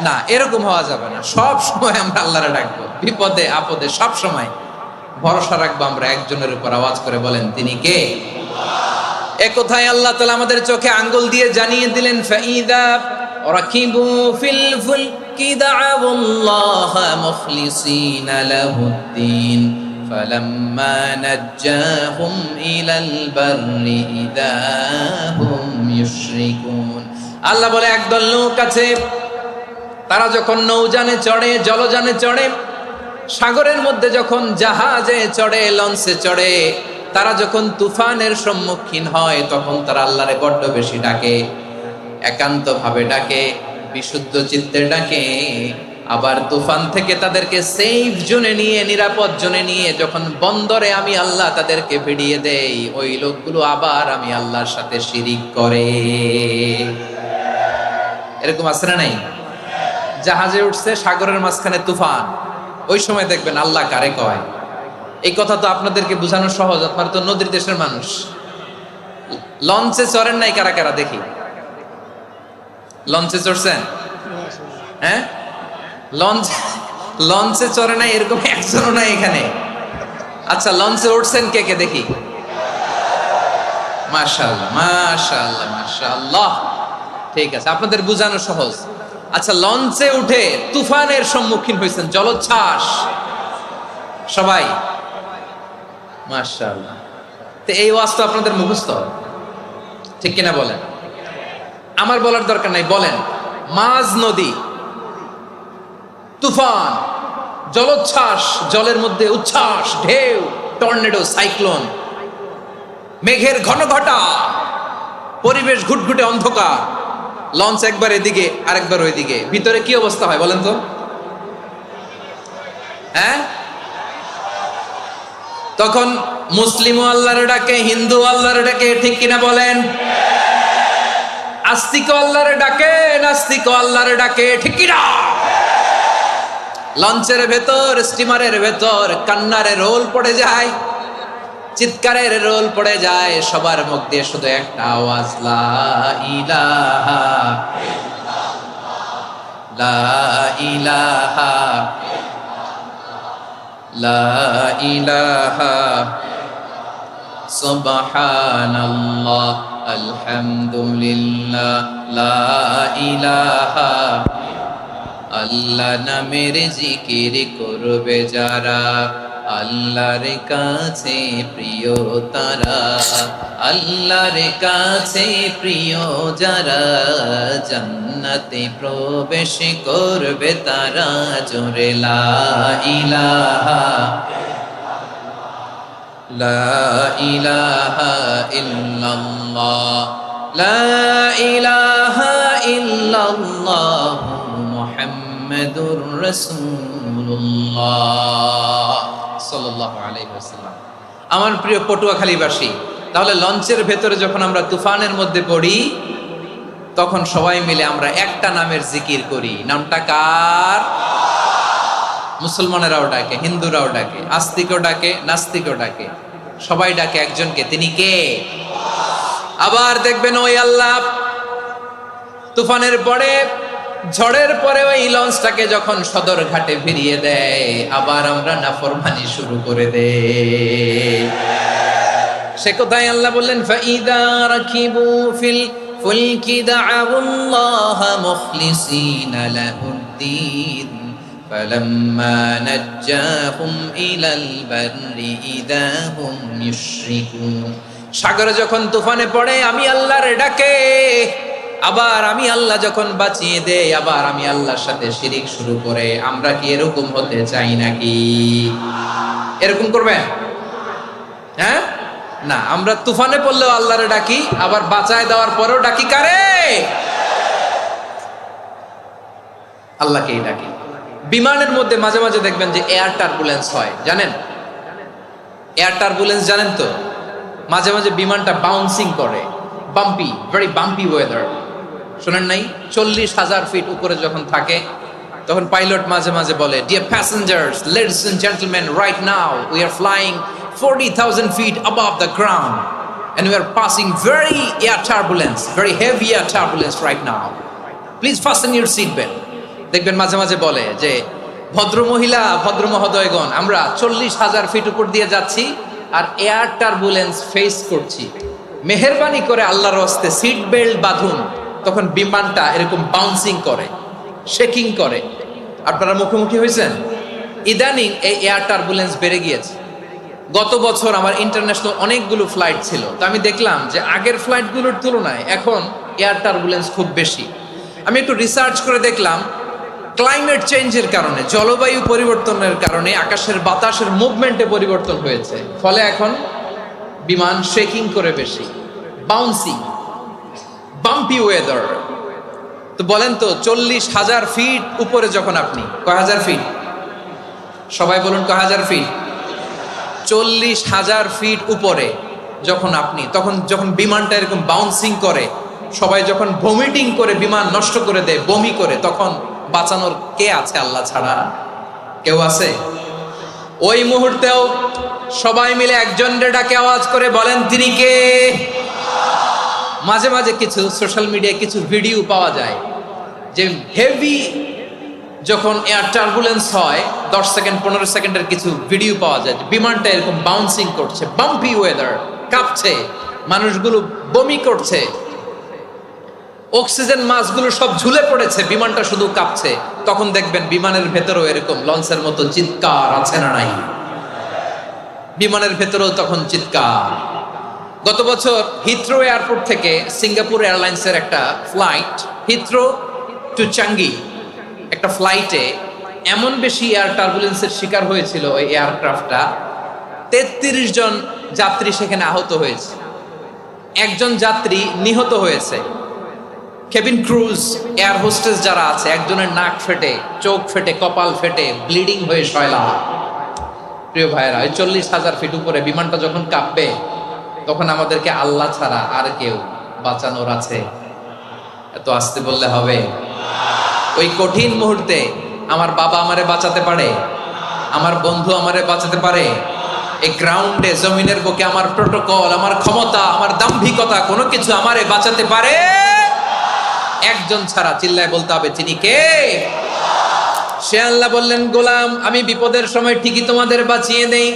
Speaker 1: না, এরকম হওয়া যাবে না। সব সময় আমরা আল্লাহরে ডাকবো, বিপদে আপদে সব সময় ভরসা রাখবো আমরা একজনের উপর। আওয়াজ করে বলেন, তিনি কে? এ কথায় আল্লাহ তাআলা আমাদের চোখে আঙ্গুল দিয়ে জানিয়ে দিলেন, ফাইদা রাকিবু ফিল ফুলকি দা'আবুল্লাহা মুখলিসিনা লাহুদ্দিন ফালাম্মা নাজ্জাহুম ইলাল বাররি ইযা হুম ইউশরিকুন। আল্লাহ বলে, একদল লোক আছে, তারা যখন নৌযানে চড়ে, জলযানে চড়ে, সাগরের মধ্যে যখন জাহাজে চড়ে, লঞ্চে চড়ে, তারা যখন তুফানের সম্মুখীন হয়, তখন তারা আল্লাহরে বড্ড বেশি ডাকে, একান্ত ভাবে ডাকে, বিশুদ্ধ চিত্তে ডাকে। আবার তুফান থেকে তাদেরকে সেফ জোনে নিয়ে, নিরাপদ জোনে নিয়ে যখন বন্দরে আমি আল্লাহ তাদেরকে ভিড়িয়ে দেই, ওই লোকগুলো আবার আমি আল্লাহর সাথে শিরিক করে। এরকম আছে না নাই? জাহাজে উঠছে, সাগরের মাঝখানে তুফান, ওই সময় দেখবেন আল্লাহ কারে কয়। এই কথা তো আপনাদেরকে বোঝানো সহজ, আপনারা তো নদীর দেশের মানুষ। লঞ্চে চড়েন নাই কারা কারা? দেখি, লঞ্চে চড়ছেন? হ্যাঁ, লঞ্চে চড়ে নাই এরকম একজনও নাই এখানে। আচ্ছা, লঞ্চে উঠছেন কে কে? দেখি। মাশাআল্লাহ, মাশাআল্লাহ, মাশাআল্লাহ। ঠিক আছে, আপনাদের বোঝানো সহজ। আচ্ছা, লঞ্চে উঠে তুফানের সম্মুখীন হয়েছেন, জলোচ্ছ্বাস সবাই? মাশাআল্লাহ। তো এই ওয়াজ তো আপনাদের মুখস্থ, ঠিক কিনা বলেন? আমার বলার দরকার নাই, বলেন। মাঝ নদী, তুফান, জলোচ্ছ্বাস, জলের মধ্যে উচ্ছ্বাস, ঢেউ, টর্নেডো, সাইক্লোন, মেঘের ঘনঘটা, পরিবেশ ঘুটঘুটে অন্ধকার, লঞ্চ একবার এদিকে আরেকবার ওইদিকে, ভিতরে কি অবস্থা হয় বলেন তো? হ্যাঁ, তখন মুসলিমও আল্লাহর ডাকে, হিন্দু আল্লাহর ডাকে, ঠিক কিনা বলেন? আস্তিক আল্লাহর ডাকে, নাস্তিক আল্লাহর ডাকে, ঠিক কিনা? লঞ্চের ভেতর, স্টিমারের ভেতর কান্নারে রোল পড়ে যায়, চিৎকারের রোল পড়ে যায়, সবার মুখ দিয়ে শুধু একটা আওয়াজ, লা ইলাহা ইল্লাল্লাহ, লা ইলাহা, লা ইলাহা, সুবহানাল্লাহ, আলহামদুলিল্লাহ, লা ইলাহা। আল্লাহ নামের জিকির করবে যারা, আল্লাহর কাছে প্রিয় তারা, আল্লাহর কাছে প্রিয় যারা, জান্নাতে প্রবেশ করবে তারা, জোরে লা ইলাহা, লা ইলাহা ইল্লাল্লাহ, লা ইলাহা ইল্লাল্লাহ, মুহাম্মাদুর রাসূলুল্লাহ সাল্লাল্লাহু আলাইহি ওয়াসাল্লাম। আমার প্রিয় পটুয়াখালীবাসী, তাহলে লঞ্চের ভেতরে যখন আমরা তুফানের মধ্যে পড়ি, তখন সবাই মিলে আমরা একটা নামের জিকির করি। নামটা কার? মুসলমানেরাও ডাকে, হিন্দুরাও ডাকে, আস্তিকও ডাকে, নাস্তিকও ডাকে, সবাই ডাকে একজনকে, তিনি কে? আবার দেখবেন ওই আল্লাহ তুফানের পরে, ঝড়ের পরে ওই লঞ্চটাকে যখন সদর ঘাটে ফিরিয়ে দেয়, আবার আমরা নাফরমানি শুরু করে দেই। সে কোথায় আল্লাহ বললেন, ফাইদা রাকিবু ফিল ফুলকি দা'আবুল্লাহা মুখলিসিনা লাহুদ্দিন ফালাম্মা নাজ্জাহুম ইলাল বাররি ইযা হুম ইউশরিকুন। সাগরে যখন তুফানে পড়ে আমি আল্লাহর ডাকে, আবার আমি আল্লাহ যখন বাঁচিয়ে দেই, আবার আমি আল্লাহর সাথে শিরিক শুরু করে। আমরা কি এরকম হতে চাই নাকি? এরকম করবেন? হ্যাঁ না, আমরা তুফানে পড়লেও আল্লাহরে ডাকি, আবার বাঁচায় দেওয়ার পরেও ডাকি কারে? আল্লাহকেই ডাকি। বিমানের মধ্যে মাঝে মাঝে দেখবেন যে এয়ার টার্বুলেন্স হয়, জানেন? এয়ার টার্বুলেন্স জানেন তো? মাঝে মাঝে বিমানটা বাউন্সিং করে, বাম্পি, ভেরি বাম্পি ওয়েদার। শোনেন নাই? 40,000 ফিট উপরে যখন থাকে তখন পাইলট মাঝে মাঝে বলে, dear passengers, ladies and gentleman, right now we are flying 40,000 feet above the ground and we are passing very air turbulence, very heavy air turbulence right now. Please fasten your seat belt. দেখবেন মাঝে মাঝে বলে যে, ভদ্র মহিলা, ভদ্র মহোদয়গণ, আমরা 40,000 ফিট উপর দিয়ে যাচ্ছি আর এয়ার টার্বুলেন্স ফেস করছি, মেহেরবানি করে আল্লাহর হস্তে সিট বেল্ট বাঁধুন। তখন বিমানটা এরকম বাউন্সিং করে, শেকিং করে। আপনারা মুখোমুখি হয়েছেন? ইদানিং এই এয়ার টার্বুলেন্স বেড়ে গিয়েছে। গত বছর আমার ইন্টারন্যাশনাল অনেকগুলো ফ্লাইট ছিল, তো আমি দেখলাম যে আগের ফ্লাইটগুলোর তুলনায় এখন এয়ার টার্বুলেন্স খুব বেশি। আমি একটু রিসার্চ করে দেখলাম, ক্লাইমেট চেঞ্জের কারণে, জলবায়ু পরিবর্তনের কারণে আকাশের বাতাসের মুভমেন্টে পরিবর্তন হয়েছে, ফলে এখন বিমান শেকিং করে বেশি, বাউন্সিং, বাম্পি ওয়েদার। তো বলেন তো, 40,000 ফিট উপরে যখন আপনি, কয় হাজার ফিট? সবাই বলুন, কয় হাজার ফিট? 40,000 ফিট উপরে যখন আপনি, তখন যখন বিমানটা এরকম বাউন্সিং করে, সবাই যখন ভমিটিং করে বিমান নষ্ট করে দেয়, বমি করে, তখন বাঁচানোর কে আছে আল্লাহ ছাড়া? কেউ আছে? ওই মুহূর্তেও সবাই মিলে একজনের ডাকে আওয়াজ করে বলেন, তিনি কে? মাঝে মাঝে কিছু সোশ্যাল মিডিয়ায় কিছু ভিডিও পাওয়া যায় যে হেভি যখন এয়ার টার্বুলেন্স হয়, 10 সেকেন্ড 15 সেকেন্ডের কিছু ভিডিও পাওয়া যায়, বিমানটা এরকম বাউন্সিং করছে, বাম্পি ওয়েদার, কাঁপছে, মানুষগুলো বমি করছে, অক্সিজেন মাসগুলো সব ঝুলে পড়েছে, বিমানটা শুধু কাঁপছে। তখন দেখবেন বিমানের ভেতরেও এরকম লঞ্চের মতো চিৎকার আছে না নাই? বিমানের ভেতরেও তখন চিৎকার। গত বছর হিথ্রো এয়ারপোর্ট থেকে সিঙ্গাপুর এয়ারলাইন্সের একটা ফ্লাইট, হিথ্রো টু চাঙ্গি, একটা ফ্লাইটে এমন বেশি এয়ার টার্বুলেন্সের শিকার হয়েছিল ওই এয়ারক্রাফটটা, 33 জন যাত্রী সেখানে আহত হয়েছে, একজন যাত্রী নিহত হয়েছে। কেবিন ক্রুজ, এয়ার হোস্টেস যারা আছে, একজনের নাক ফেটে, চোখ ফেটে, কপাল ফেটে, ব্লিডিং হয়ে শয়লা। প্রিয় ভাইয়েরা, ওই 40,000 ফিট উপরে বিমানটা যখন কাঁপবে, তখন আমাদেরকে আল্লাহ ছাড়া আর কেউ বাঁচানোর আছে? এত আসতে বললে হবে? ওই কঠিন মুহূর্তে আমার বাবা আমারে বাঁচাতে পারে, আমার বন্ধু আমারে বাঁচাতে পারে। এই গ্রাউন্ডে, জমিনের বুকে আমার প্রোটোকল, আমার ক্ষমতা, আমার দাম্ভিকতা, কোনো কিছু আমারে বাঁচাতে পারে একজন ছাড়া। চিল্লায় বলতে হবে, তিনি কে? সে আল্লাহ বললেন, গোলাম, আমি বিপদের সময় ঠিকই তোমাদের বাঁচিয়ে দেই।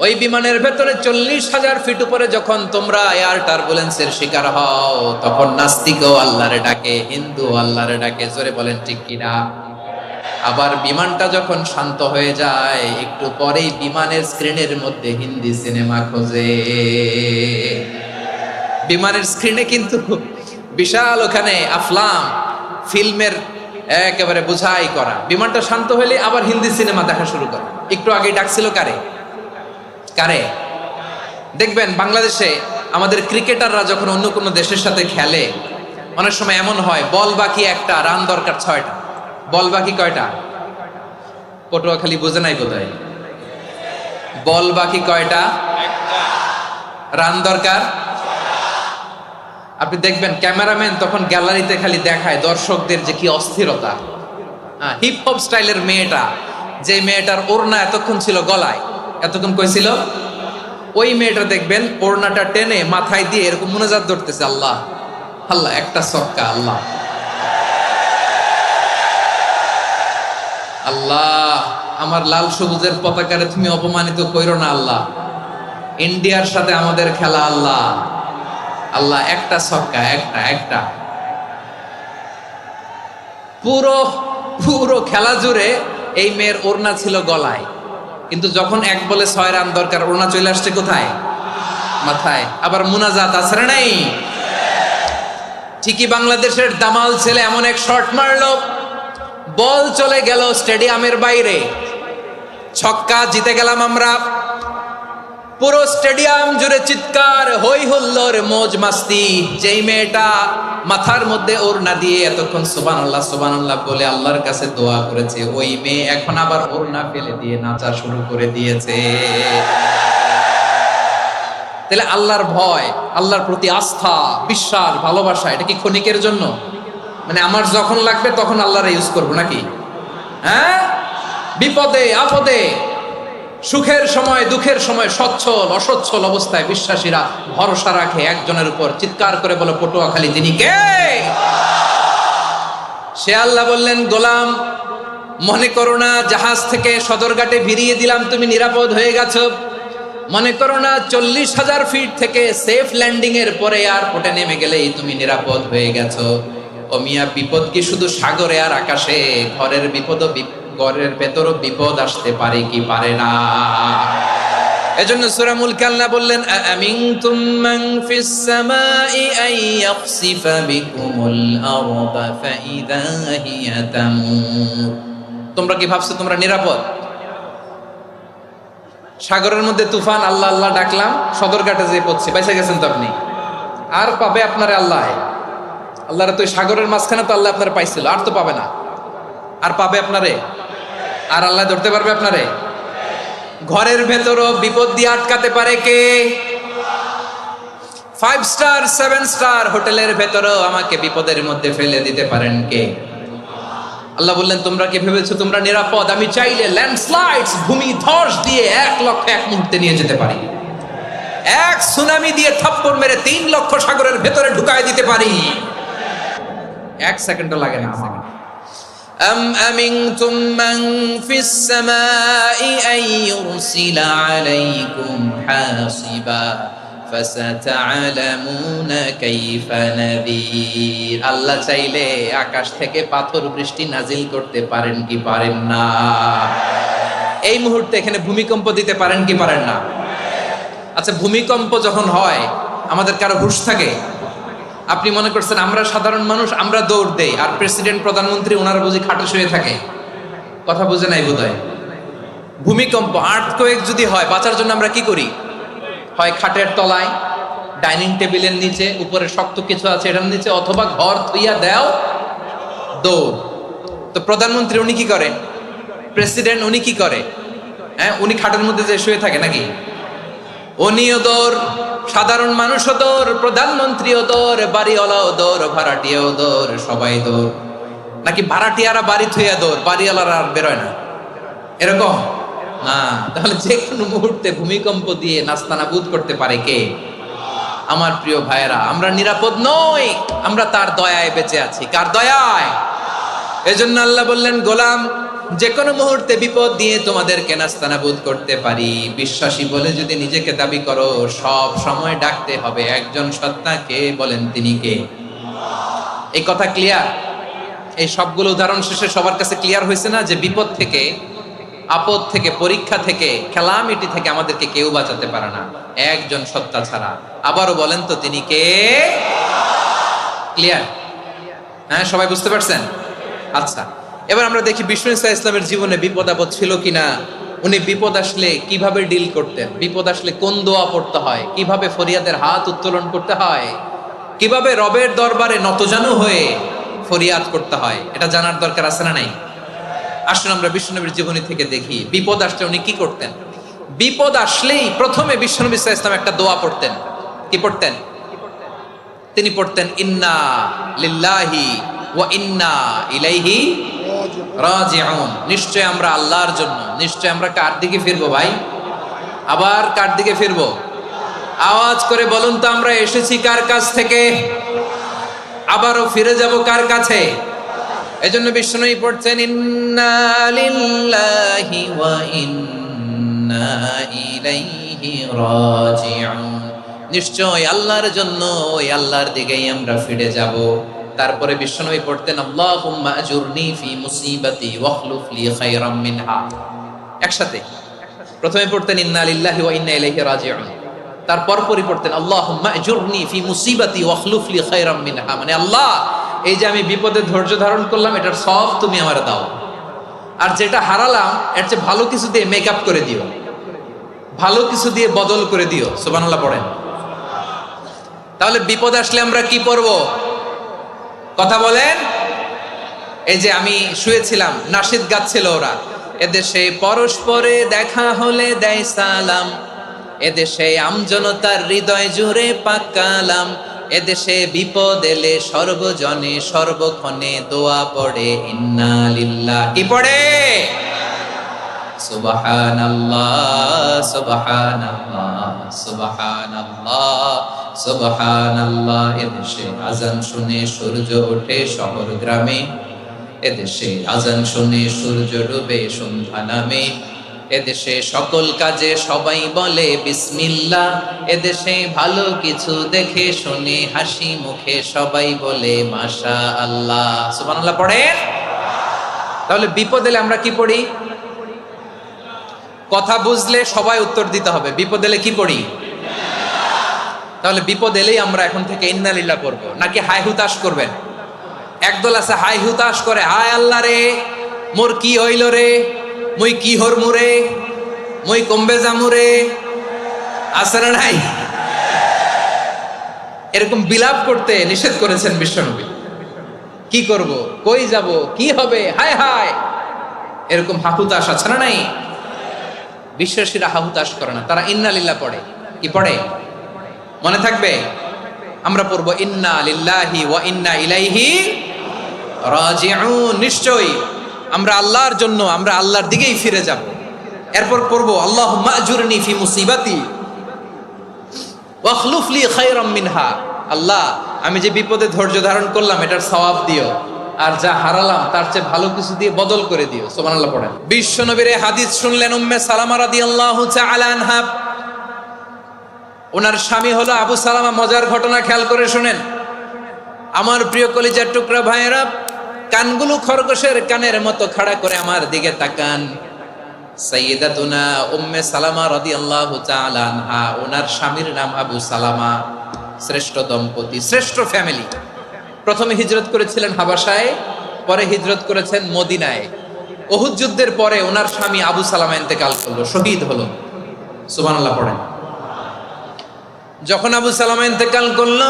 Speaker 1: ওই বিমানের ভেতরে 40,000 ফিট উপরে যখন তোমরা এয়ার টার্বুলেন্সের শিকার হও, তখন নাস্তিকও আল্লাহরে ডাকে, হিন্দু আল্লাহরে ডাকে। জোরে বলেন ঠিক কিনা? আবার বিমানটা যখন শান্ত হয়ে যায়, একটু পরেই বিমানের স্ক্রিনের মধ্যে হিন্দি সিনেমা খোঁজে। বিমানের স্ক্রিনে কিন্তু বিশাল ওখানে আফলাম, ফিল্মের একেবারে বোঝাই করা। বিমানটা শান্ত হলে আবার হিন্দি সিনেমা দেখা শুরু করে। একটু আগে ডাকছিল কারে? কারে? দেখবেন বাংলাদেশে আমাদের ক্রিকেটাররা যখন অন্য কোনো দেশের সাথে খেলে, অনেক সময় এমন হয়, বল বাকি একটা, রান দরকার 6টা। বল বাকি কয়টা? পটুয়াখালী বোঝে নাই বোধহয়। বল বাকি কয়টা? রান দরকার। আপনি দেখবেন ক্যামেরাম্যান তখন গ্যালারিতে খালি দেখায় দর্শকদের যে কি অস্থিরতা। হিপ হপ স্টাইলের মেয়েটা, যে মেয়েটার ওড়না এতক্ষণ ছিল গলায়, এতক্ষণ কইছিল, ওই মেয়েটা দেখবেন ওড়নাটা টেনে মাথায় দিয়ে এরকম মুনাজাত ধরতেছে, আল্লাহ আল্লাহ, একটা সক্কা, আল্লাহ আল্লাহ, আমার লাল সবুজের পতাকারে তুমি অপমানিত কইরো না আল্লাহ, ইন্ডিয়ার সাথে আমাদের খেলা আল্লাহ আল্লাহ, একটা ছক্কা, একটা একটা। পুরো পুরো খেলা জুড়ে এই মেয়ের ওড়না ছিল গলায়, কিন্তু যখন 1 বলে 6 রান দরকার, ওড়না চলে আসছে কোথায়? মাথায়। আবার মুনাজাত আছে না নাই? ঠিকই বাংলাদেশের দামাল ছেলে এমন এক শট মারলো, বল চলে গেল স্টেডিয়ামের বাইরে, ছক্কা, জিতে গেলাম আমরা। পুরো স্টেডিয়াম জুড়ে চিৎকার, হই হুল্লোড়, মৌজ মাস্তি। যেই মেয়েটা মাথার মধ্যে ওড়না দিয়ে এতক্ষণ সুবহানাল্লাহ সুবহানাল্লাহ বলে আল্লাহর কাছে দোয়া করেছে, ওই মেয়ে এখন আবার ওড়না ফেলে দিয়ে নাচা শুরু করে দিয়েছে। তাহলে আল্লাহর ভয়, আল্লাহর প্রতি আস্থা, বিশ্বাস, ভালোবাসা, এটা কি ক্ষণিকের জন্য? মানে আমার যখন লাগবে তখন আল্লাহরে ইউজ করবো নাকি? হ্যাঁ, বিপদে আপদে, সুখের সময় দুঃখের সময়, সচ্ছল অসচ্ছল অবস্থায় বিশ্বাসীরা ভরসা রাখে একজনের উপর। চিৎকার করে বলে পটুয়াখালী, তিনি কে? সে আল্লাহ বললেন, গোলাম মনে করো না জাহাজ থেকে সদরঘাটে ভিড়িয়ে দিলাম তুমি নিরাপদ হয়ে গেছো। মনে করো না 40,000 ফিট থেকে সেফ ল্যান্ডিং এর পরে এয়ারপোর্টে নেমে গেলেই তুমি নিরাপদ হয়ে গেছো। ও মিয়া, বিপদ কি শুধু সাগরে আর আকাশে? ঘরের বিপদও, ঘরের ভেতরও বিপদ আসতে পারে কি পারে না? এজন্য সূরা মুলক আল্লাহ বললেন, আমিনতুম মান ফিস সামাই আন ইয়াখসিফা বিকুমুল আরদা ফাইদা হিয়া তামুর। তোমরা কি ভাবছো তোমরা নিরাপদ? সাগরের মধ্যে তুফান, আল্লাহ আল্লাহ ডাকলাম, সদরঘাটে যেয়ে পড়ছে, বাইসে গেছেন তো আপনি। আর পাবে আপনারে আল্লাহ? আল্লাহরে তো সাগরের মাঝখানে তো আল্লাহ আপনারে পাইছিল, আর তো পাবে না। আর পাবে আপনারে? আর আল্লাহ ধরতে পারবে আপনারে? ঘরের ভেতরও বিপদ দিয়ে আটকাতে পারে কে? 5 স্টার 7 স্টার হোটেলের ভেতরও আমাকে বিপদের মধ্যে ফেলে দিতে পারেন কে? আল্লাহ বললেন, তোমরা কি ভেবেছো তোমরা নিরাপদ? আমি চাইলে ল্যান্ডস্লাইডস, ভূমি ধস দিয়ে 1 লক্ষ এক মুহূর্তে নিয়ে যেতে পারি। এক সুনামি দিয়ে থাপ্পড় মেরে 3 লক্ষ সাগরের ভেতরে ঢুকায় দিতে পারি। 1 সেকেন্ডও লাগে না আমার। أم أمنتم من في السماء أن يرسل عليكم حاصبا فستعلمون كيف نذير। আল্লাহ চাইলে আকাশ থেকে পাথর বৃষ্টি নাজিল করতে পারেন কি পারেন না? এই মুহূর্তে এখানে ভূমিকম্প দিতে পারেন কি পারেন না? আচ্ছা, ভূমিকম্প যখন হয় আমাদের কারো হুঁশ থাকে? আপনি মনে করছেন আমরা সাধারণ মানুষ, আমরা দৌড় দেই, আর প্রেসিডেন্ট প্রধানমন্ত্রী ওনারা বুঝি খাটে শুয়ে থাকে? কথা বুঝে নাই বোধহয়। ভূমিকম্প, আর্থকোয়েক যদি হয়, বাঁচার জন্য আমরা কি করি? হয় খাটের তলায়, ডাইনিং টেবিলের নিচে, উপরে শক্ত কিছু আছে এটার নিচে, অথবা ঘর থইয়া দেও, দৌড়। তো প্রধানমন্ত্রী উনি কি করে? প্রেসিডেন্ট উনি কি করে? হ্যাঁ, উনি খাটের মধ্যে যে শুয়ে থাকে নাকি? উনিও দৌড়, সাধারণ মানুষও দৌড়, প্রধানমন্ত্রীও দৌড়, বাড়িওয়ালাও দৌড়, ভাড়াটিয়াও দৌড়, সবাই দৌড়। নাকি ভাড়াটিয়ারা বাড়ি থইয়া দৌড়, বাড়িওয়ালারা আর বেরোয় না? এরকম না। তাহলে যে কোনো মুহূর্তে ভূমিকম্প দিয়ে নাস্তানাবুদ করতে পারে কে? আমার প্রিয় ভাইয়েরা, আমরা নিরাপদ নই, আমরা তার দয়ায় বেঁচে আছি। কার দয়ায়? এজন্য আল্লাহ বললেন, গোলাম যে কোনো মুহূর্তে বিপদ দিয়ে তোমাদেরকে নাস্তানাবুদ করতে পারি। বিশ্বাসী বলে যদি নিজেকে দাবি করো, সব সময় ডাকতে হবে একজন সত্তাকে। বলেন তিনি কে? এই কথা ক্লিয়ার? এই সবগুলো উদাহরণ শেষে সবার কাছে ক্লিয়ার হয়েছে না যে বিপদ থেকে, আপদ থেকে, পরীক্ষা থেকে, ক্যালামিটি থেকে আমাদেরকে কেউ বাঁচাতে পারে না একজন সত্তা ছাড়া। আবারও বলেন তো তিনি কে? ক্লিয়ার? হ্যাঁ, সবাই বুঝতে পারছেন? আচ্ছা, এবার আমরা দেখি বিষ্ণু ইসা ইসলামের জীবনে বিপদ আপদ ছিল কিনা। উনি বিপদ আসলে কিভাবে ডিল করতেন, বিপদ আসলে কোন দোয়া পড়তে হয়, কিভাবে ফরিয়াদের হাত উত্তোলন করতে হয়, কিভাবে রবের দরবারে নতজানু হয়ে ফরিয়াদ করতে হয়, এটা জানার দরকার আছে না নাই? আসুন আমরা বিষ্ণুনবীর জীবনী থেকে দেখি বিপদ আসলে উনি কি করতেন। বিপদ আসলেই প্রথমে বিষ্ণুনবী সাল্লাল্লাহু আলাইহি ওয়াসাল্লাম একটা দোয়া পড়তেন। কি পড়তেন? তিনি পড়তেন, ইন্না লিল্লাহি ওয়া ইন্না ইলাইহি রাজিউন। নিশ্চয় আমরা আল্লাহর জন্য, নিশ্চয় আমরা কার দিকে ফিরবো ভাই? আবার কার দিকে ফিরবো? আওয়াজ করে বলুন তো, আমরা এসেছি কার কাছ থেকে? আবারও ফিরে যাব কার কাছে? এজন্য বিষ্ণুই পড়ছেন, ইন্না লিল্লাহি ওয়া ইন্না ইলাইহি রাজিউন। নিশ্চয় আল্লাহর জন্য, ওই আল্লাহর দিকেই আমরা ফিরে যাব। তারপরে বিষ্ণুই পড়তেন, আল্লাহুম্মা আজুরনি ফি মুসিবাতি ওয়াখলুফ লি খায়রাম মিনহা। একসাথে প্রথমে পড়তেন ইন্না লিল্লাহি ওয়া ইন্না ইলাইহি রাজিউন, তারপর পড়তেন আল্লাহুম্মা আজুরনি ফি মুসিবাতি ওয়াখলুফ লি খায়রাম মিনহা, মানে আল্লাহ এই যে আমি বিপদে ধৈর্য ধারণ করলাম এটার সব তুমি আমারে দাও, আর যেটা হারালাম এর চেয়ে ভালো কিছু দিয়ে মেকআপ করে দিও, ভালো কিছু দিয়ে বদল করে দিও। সুবহানাল্লাহ পড়েন। তাহলে বিপদ আসলে আমরা কি পড়ব? কথা বলেন। এই যে আমি শুয়েছিলাম, নাশিদ গাচ্ছিল ওরা, এদেশে পরস্পরে দেখা হলে দেয় সালাম, এদেশে আমজনতার হৃদয় জুড়ে পাকালাম, এদেশে বিপদ এলে সর্বজনে সর্বক্ষণে দোয়া পড়ে ইন্না লিল্লাহ। কি পড়ে? সুবহানাল্লাহ সুবহানাল্লাহ সুবহানাল্লাহ সুবহানাল্লাহ। এদেশে আজান শুনে সূর্য ওঠে শহর গ্রামে, এদেশে আজান শুনে সূর্য ডুবে সন্ধ্যা নামে, এদেশে সকল কাজে সবাই বলে বিসমিল্লাহ, এদেশে ভালো কিছু দেখে শুনে হাসি মুখে সবাই বলে মাশা আল্লাহ। সুবহানাল্লাহ পড়েন। তাহলে বিপদ এলে আমরা কি পড়ি? কথা বুঝলে সবাই উত্তর দিতে হবে, বিপদ এলে কি পড়ি? তাহলে বিপদ এলেই আমরা এখন থেকে ইন্না লিল্লাহ পড়ব, নাকি হাই হুতাশ করবেন? একদল আছে হাই হুতাশ করে, হায় আল্লাহ রে মোর কি হইল রে, মুই কি হরমু রে, মুই কমবে জামু রে, আছে না নাই? এরকম বিলাপ করতে নিষেধ করেছেন বিশ্বনবী। কি করব, কই যাব, কি হবে, হায় হায়, এরকম হাহুতাশ আছে না নাই? বিশ্বাসীরা হাহুতাশ করে না, তারা ইন্না লিল্লাহ পড়ে। কি পড়ে মনে থাকবে? আমরা পড়বো ইন্না লিল্লাহি ওয়া ইন্না ইলাইহি রাজিউন। নিশ্চয়ই আমরা আল্লাহর জন্য, আমরা আল্লাহর দিকেই ফিরে যাব। এরপর পড়বো আল্লাহুম্মা আজুরনি ফি মুসিবাতি ওয়াখলুফ লি খায়রাম মিনহা। আল্লাহ আমি যে বিপদে ধৈর্য ধারণ করলাম এটার সওয়াব দিও, আর যা হারালাম তার চেয়ে ভালো কিছু দিয়ে বদল করে দিও। সুবহানাল্লাহ পড়েন। বিশ্ব নবীর হাদিস শুনলেন উম্মে সালামা রাদিয়াল্লাহু তাআলা আনহা, ওনার স্বামী হলো আবু সালামা। মজার ঘটনা খেয়াল করে শুনেন আমার প্রিয় কলিজার টুকরা ভাইয়েরা, কানগুলো খরগোশের কানের মতো খাড়া করে আমার দিকে তাকান। সাইয়্যিদাতুনা উম্মে সালামা রাদিয়াল্লাহু তাআলা আনহা, ওনার স্বামীর নাম আবু সালামা। শ্রেষ্ঠ দম্পতি, শ্রেষ্ঠ ফ্যামিলি। প্রথমে হিজরত করেছিলেন হাবাসায়, পরে হিজরত করেছেন মদিনায়। উহুদ যুদ্ধের পরে ওনার স্বামী আবু সালামা ইন্তেকাল করলো, শহীদ হলো। সুবহানাল্লাহ পড়েন। যখন আবু সালামা ইন্তেকাল করলো,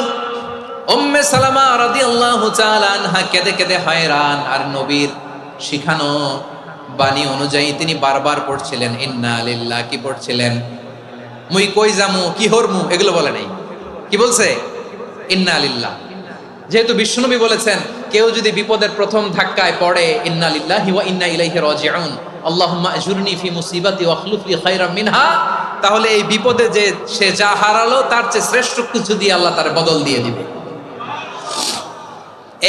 Speaker 1: উম্মে সালামা রাদিয়াল্লাহু তাআলা আনহা কেঁদে কেঁদে হয়রান। আর নবীর শিখানো বাণী অনুযায়ী তিনি বারবার পড়ছিলেন ইন্না লিল্লাহ। কি পড়ছিলেন? মুই কই জামু, কি হরমু, এগুলো বলে নাই। কি বলছে? ইন্না লিল্লাহ। যেহেতু বিশ্বনবী বলেছেন কেউ যদি বিপদের প্রথম ধাক্কায় পড়ে ইন্না লিল্লাহি ওয়া ইন্না ইলাইহি রাজিউন, আল্লাহুম্মা আজুরনি ফি মুসিবাতি ওয়াখলুফ লি খায়রাম মিনহা, তাহলে এই বিপদে যে সে যা হারালো তার চেয়ে শ্রেষ্ঠ কিছু দিয়ে আল্লাহ তার বদল দিয়ে দিবে।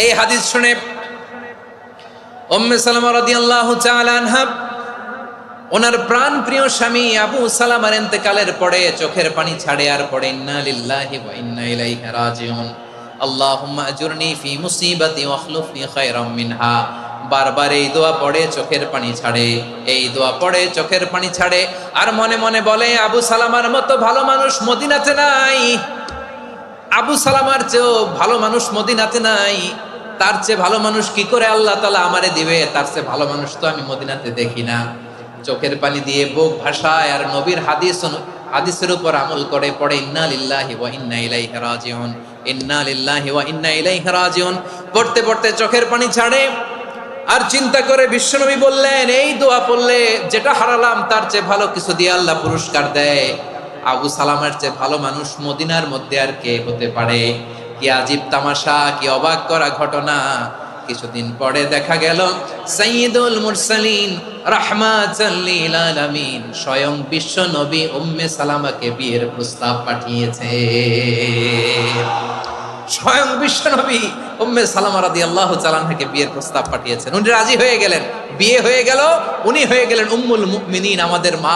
Speaker 1: এই হাদিস শুনে উম্মে সালামা রাদিয়াল্লাহু তাআলা আনহা, ওনার প্রাণ প্রিয় স্বামী আবু সালামার ইন্তেকালের পরে চোখের পানি ছাড়ে আর পড়ে ইন্না লিল্লাহি ওয়া ইন্না ইলাইহি রাজিউন, আল্লাহুম্মা আজুরনি ফি মুসিবাতি ওয়াখলুফ লি খায়রাম মিনহা। বারবার এই দোয়া পড়ে চোখের পানি ছাড়ে, এই দোয়া পড়ে চোখের পানি ছাড়ে, আর মনে মনে বলে আবু সালামার মতো ভালো মানুষ মদিনাতে নাই, আবু সালামার চেয়েও ভালো মানুষ মদিনাতে নাই, তার চেয়ে ভালো মানুষ কি করে আল্লাহ তাআলা আমারে দিবে, তার চেয়ে ভালো মানুষ তো আমি মদিনাতে দেখি না। চোখের পানি দিয়ে বুক ভাসায় আর নবীর হাদিসের উপর আমল করে পড়ে ইন্না লিল্লাহি ওয়া ইন্না ইলাইহি রাজিউন, ইন্না লিল্লাহি ওয়া ইন্না ইলাইহি রাজিউন। পড়তে পড়তে চোখের পানি ছাড়ে আর চিন্তা করে বিশ্বনবী বললেন এই দোয়া পড়লে যেটা হারালাম তার চেয়ে ভালো কিছু দিয়ে আল্লাহ পুরস্কার দেয়। আবু সালামার চেয়ে ভালো মানুষ মদিনার মধ্যে আর কে হতে পারে? কি আজীব তামাশা, কি অবাক করা ঘটনা। কিছুদিন পরে দেখা গেল সাইয়্যিদুল মুরসালিন রাহমাতাল লিল আলামিন স্বয়ং বিশ্ব নবী উম্মে সালামাকে বিয়ের প্রস্তাব পাঠিয়েছে। স্বয়ং বিশ্ব নবী উম্মে সালামা রাদিয়াল্লাহু তাআলা আনহাকে বিয়ের প্রস্তাব পাঠিয়েছেন। উনি রাজি হয়ে গেলেন, বিয়ে হয়ে গেল, উনি হয়ে গেলেন উম্মুল মুমিনিন, আমাদের মা।